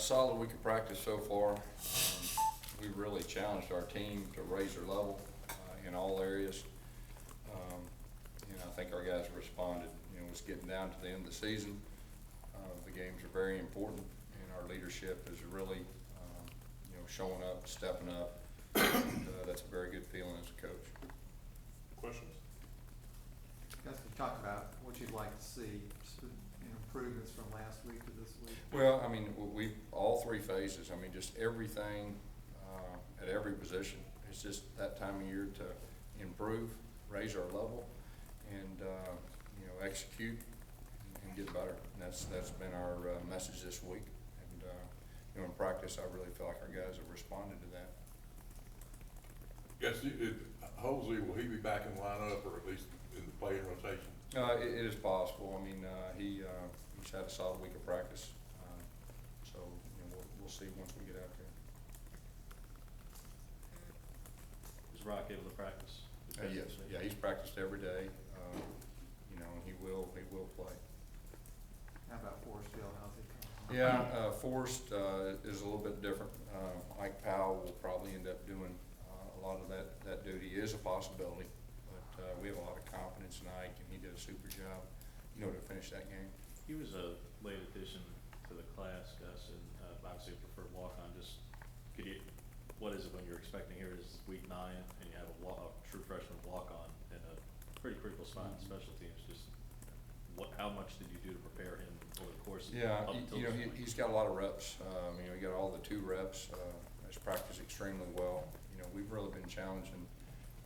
Solid week of practice so far. We really challenged our team to raise their level in all areas. I think our guys responded. It's getting down to the end of the season. The games are very important, and our leadership is really, showing up, stepping up. And, that's a very good feeling as a coach. Questions? Guys, can you talk about what you'd like to see, improvements from last week to this week? Well, we all three phases. Just everything at every position. It's just that time of year to improve, raise our level, and execute and get better. And that's been our message this week. And in practice, I really feel like our guys have responded to that. Yes, Hosley, will he be back in the lineup or at least in the playing rotation? It is possible. He's had a solid week of practice, so we'll see once we get out there. Is Rock able to practice? Yes, yeah, he's practiced every day. And he will play. How about Forrest Hill? How's he coming? Yeah, Forrest is a little bit different. Mike Powell will probably end up doing a lot of that duty. Is a possibility, but we have a lot of confidence in Ike, and he did a super job, to finish that game. He was a late addition to the class, Gus, and obviously a preferred walk-on. Just what is it when you're expecting here is week 9 and you have a true freshman walk-on in a pretty critical spot in special teams? Just how much did you do to prepare him over the course of he's got a lot of reps. He got all the 2 reps. He's practiced extremely well. We've really been challenging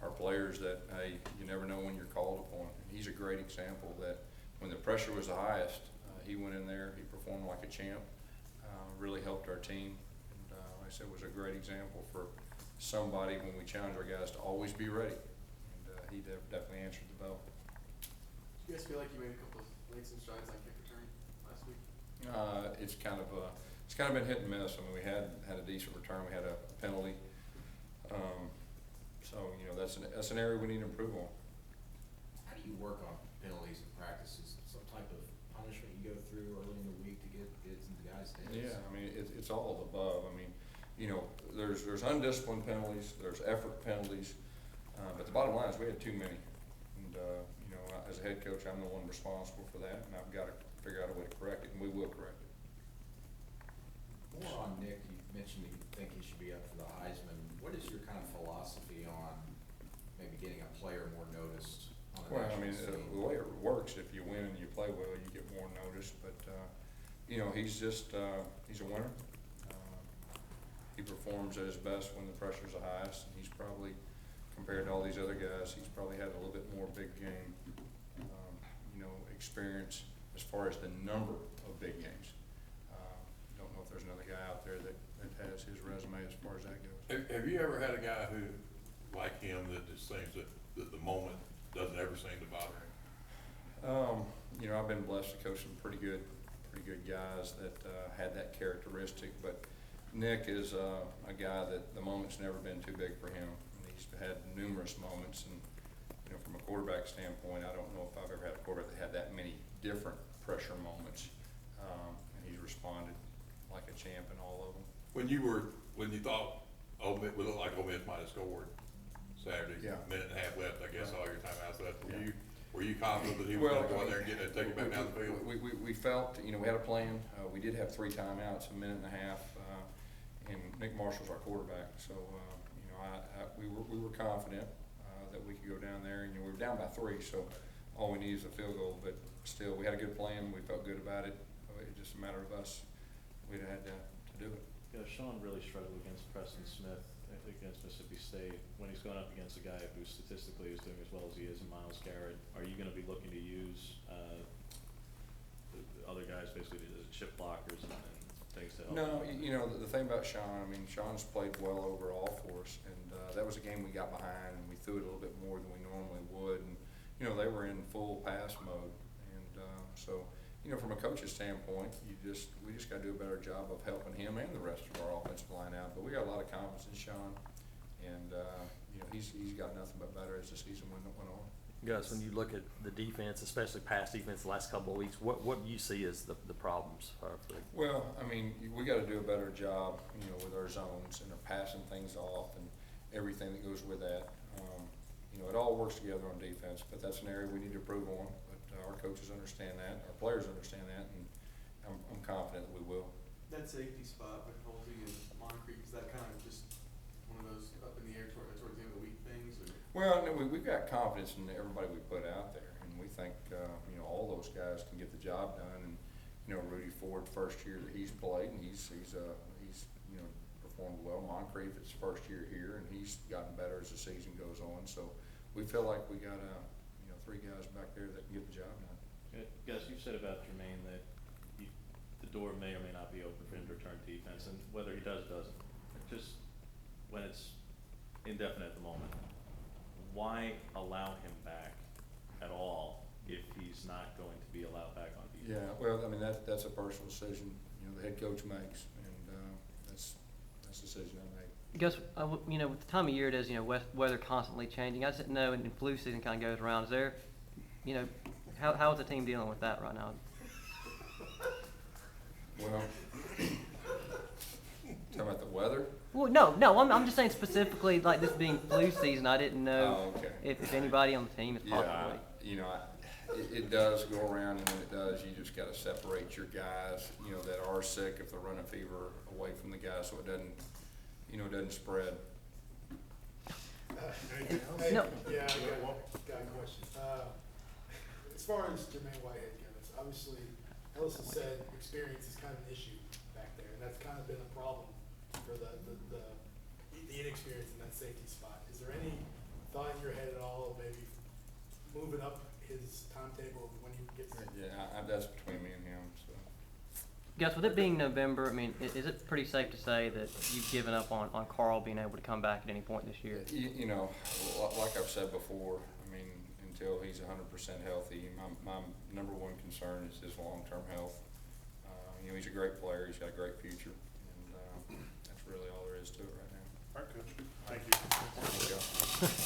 our players that, hey, you never know when you're called upon. And he's a great example that when the pressure was the highest, he went in there, he performed like a champ, really helped our team. And like I said, was a great example for somebody when we challenge our guys to always be ready. And he definitely answered the bell. Do you guys feel like you made a couple of leaps and strides on kick return last week? It's kind of been hit and miss. We had a decent return. We had a penalty. So that's an area we need to improve on. How do you work on penalties and practices? Some type of punishment you go through early in the week to get it into the guys' heads? Yeah, it's all of the above. There's undisciplined penalties, there's effort penalties, but the bottom line is we had too many. And as a head coach, I'm the one responsible for that, and I've got to figure out a way to correct it, and we will correct it. More on Nick, you mentioned that you think he should be up for the Heisman. What is your kind of philosophy on maybe getting a player more noticed on the national scene? The way it works, if you win and you play well, you get more notice. But he's just he's a winner. He performs at his best when the pressure's the highest, and he's probably, compared to all these other guys, he's probably had a little bit more big game experience as far as the number of big games. Don't know if there's another guy out there that has his resume as far as that goes. Have you ever had a guy who, like him, that just seems that the moment doesn't ever seem to bother him? I've been blessed to coach some pretty good guys that had that characteristic, but Nick is a guy that the moment's never been too big for him. He's had numerous moments, and from a quarterback standpoint, I don't know if I've ever had a quarterback that had that many different pressure moments, and he's responded like a champ in all of them. When you thought Ole Miss would look like Ole Miss might have scored Saturday, Yeah. minute and a half left, I guess, all your timeouts left. Yeah. Were you confident that he was going to go out there and take it back down the field? We felt, we had a plan. We did have 3 timeouts, a minute and a half, and Nick Marshall's our quarterback. So, we were confident that we could go down there. And we were down by 3, so all we need is a field goal. But still, we had a good plan. We felt good about it. It's just a matter of us. We'd have had to do it. Yeah, Sean really struggled against Preston Smith against Mississippi State when he's going up against a guy who statistically is doing as well as he is in Myles Garrett. Are you going to be looking to use the other guys basically as chip blockers and things to help? No, the thing about Sean, Sean's played well overall for us, and that was a game we got behind, and we threw it a little bit more than we normally would, and they were in full pass mode, and so from a coach's standpoint, we just got to do a better job of helping him and the rest of our offensive line out. But we got a lot of confidence in Sean, and he's got nothing but better as the season went on. Gus, when you look at the defense, especially pass defense the last couple of weeks, what do you see as the problems for the? Well, I mean, we gotta do a better job, you know, with our zones and our passing things off and everything that goes with that. You know, it all works together on defense, but that's an area we need to improve on. But our coaches understand that, our players understand that, and I'm confident that we will. That safety spot with Halsey and Moncrief, is that kind of just one of those up in the air towards the end of the week things, or? Well, no, we've got confidence in everybody we put out there, and we think, you know, all those guys can get the job done. And, you know, Rudy Ford, first year that he's played, and he's you know, performed well. Moncrief, it's first year here, and he's gotten better as the season goes on. So we feel like we got, you know, 3 guys back there that can get the job done. Gus, you said about Jermaine that the door may or may not be open for him to return to defense, and whether he does or doesn't, just when it's indefinite at the moment, why allow him back at all if he's not going to be allowed back on defense? Yeah, well, I mean, that's a personal decision, you know, the head coach makes, and that's a decision I make. Gus, you know, with the time of year it is, you know, weather constantly changing. I just didn't know, and flu season kind of goes around. Is there, you know, how is the team dealing with that right now? Well, talking about the weather? Well, no, I'm just saying specifically like this being flu season. I didn't know Oh, okay. if anybody on the team is possibly. Yeah, you know, it does go around, and when it does, you just gotta separate your guys, you know, that are sick, if they're running fever, away from the guys, so it doesn't, you know, it doesn't spread. Anything else? No. Yeah, I got a question. As far as Jermaine Whitehead goes, obviously, Ellis has said experience is kind of an issue back there, and that's kind of been a problem for the inexperience in that safety spot. Is there any thought in your head at all of maybe moving up his timetable when he gets there? Yeah, that's between me and him, so. Gus, with it being November, I mean, is it pretty safe to say that you've given up on Carl being able to come back at any point this year? You know, like I've said before, I mean, until he's 100% healthy, my number one concern is his long-term health. You know, he's a great player, he's got a great future, and that's really all there is to it right now. All right, Coach. Thank you. Thank you.